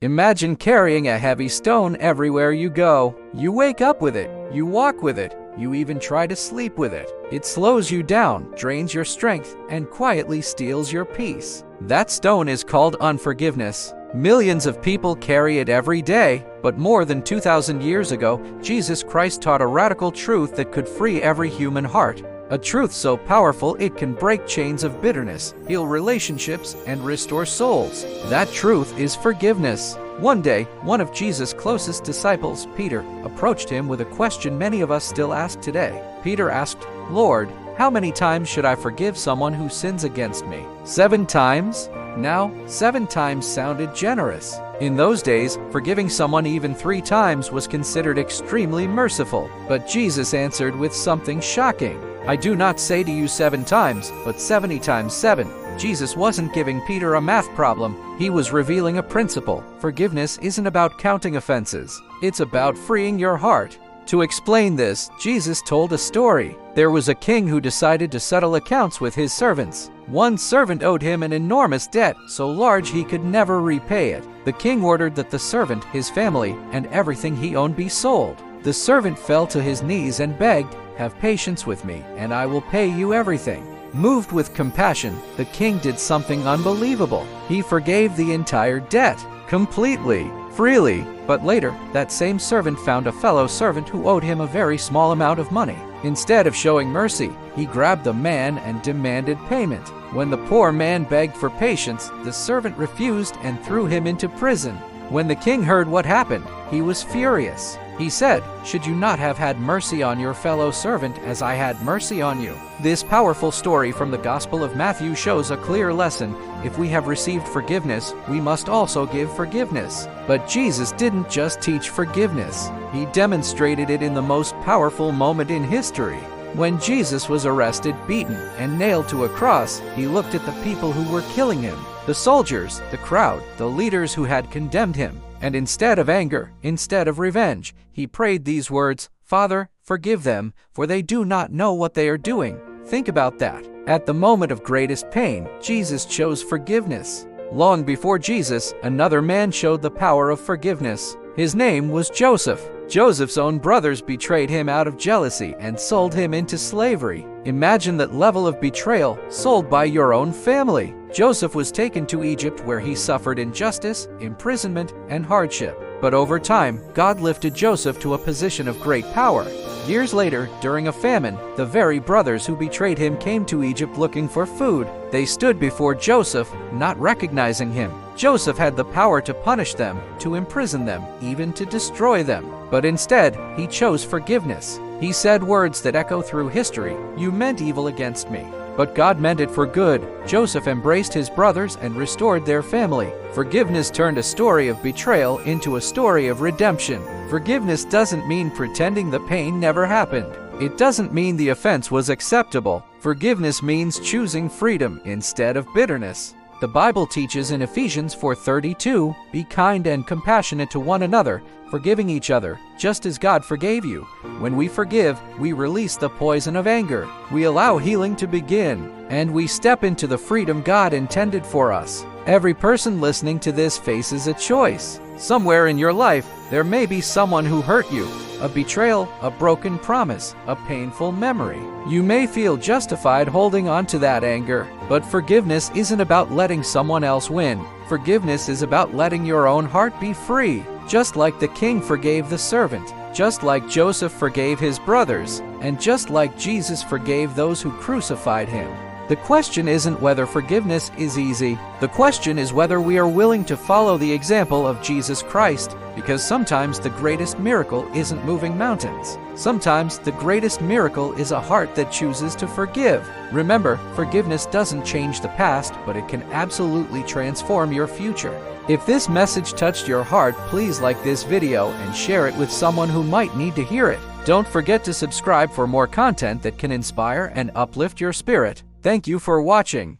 Imagine carrying a heavy stone everywhere you go. You wake up with it, you walk with it, you even try to sleep with it. It slows you down, drains your strength, and quietly steals your peace. That stone is called unforgiveness. Millions of people carry it every day, but more than 2,000 years ago, Jesus Christ taught a radical truth that could free every human heart. A truth so powerful it can break chains of bitterness, heal relationships, and restore souls. That truth is forgiveness. One day, one of Jesus' closest disciples, Peter, approached him with a question many of us still ask today. Peter asked, "Lord, how many times should I forgive someone who sins against me? 7 times?" Now, 7 times sounded generous. In those days, forgiving someone even 3 times was considered extremely merciful. But Jesus answered with something shocking. "I do not say to you 7 times, but 70 times 7. Jesus wasn't giving Peter a math problem. He was revealing a principle. Forgiveness isn't about counting offenses. It's about freeing your heart. To explain this, Jesus told a story. There was a king who decided to settle accounts with his servants. One servant owed him an enormous debt, so large he could never repay it. The king ordered that the servant, his family, and everything he owned be sold. The servant fell to his knees and begged, "Have patience with me, and I will pay you everything." Moved with compassion, the king did something unbelievable. He forgave the entire debt, completely, freely. But later, that same servant found a fellow servant who owed him a very small amount of money. Instead of showing mercy, he grabbed the man and demanded payment. When the poor man begged for patience, the servant refused and threw him into prison. When the king heard what happened, he was furious. He said, "Should you not have had mercy on your fellow servant as I had mercy on you?" This powerful story from the Gospel of Matthew shows a clear lesson. If we have received forgiveness, we must also give forgiveness. But Jesus didn't just teach forgiveness. He demonstrated it in the most powerful moment in history. When Jesus was arrested, beaten, and nailed to a cross, he looked at the people who were killing him, the soldiers, the crowd, the leaders who had condemned him. And instead of anger, instead of revenge, he prayed these words, "Father, forgive them, for they do not know what they are doing." Think about that. At the moment of greatest pain, Jesus chose forgiveness. Long before Jesus, another man showed the power of forgiveness. His name was Joseph. Joseph's own brothers betrayed him out of jealousy and sold him into slavery. Imagine that level of betrayal, sold by your own family. Joseph was taken to Egypt where he suffered injustice, imprisonment, and hardship. But over time, God lifted Joseph to a position of great power. Years later, during a famine, the very brothers who betrayed him came to Egypt looking for food. They stood before Joseph, not recognizing him. Joseph had the power to punish them, to imprison them, even to destroy them. But instead, he chose forgiveness. He said words that echo through history, "You meant evil against me, but God meant it for good." Joseph embraced his brothers and restored their family. Forgiveness turned a story of betrayal into a story of redemption. Forgiveness doesn't mean pretending the pain never happened. It doesn't mean the offense was acceptable. Forgiveness means choosing freedom instead of bitterness. The Bible teaches in Ephesians 4:32, "Be kind and compassionate to one another, forgiving each other, just as God forgave you." When we forgive, we release the poison of anger. We allow healing to begin, and we step into the freedom God intended for us. Every person listening to this faces a choice. Somewhere in your life, there may be someone who hurt you, a betrayal, a broken promise, a painful memory. You may feel justified holding on to that anger, but forgiveness isn't about letting someone else win. Forgiveness is about letting your own heart be free. Just like the king forgave the servant, just like Joseph forgave his brothers, and just like Jesus forgave those who crucified him. The question isn't whether forgiveness is easy. The question is whether we are willing to follow the example of Jesus Christ, because sometimes the greatest miracle isn't moving mountains. Sometimes the greatest miracle is a heart that chooses to forgive. Remember, forgiveness doesn't change the past, but it can absolutely transform your future. If this message touched your heart, please like this video and share it with someone who might need to hear it. Don't forget to subscribe for more content that can inspire and uplift your spirit. Thank you for watching.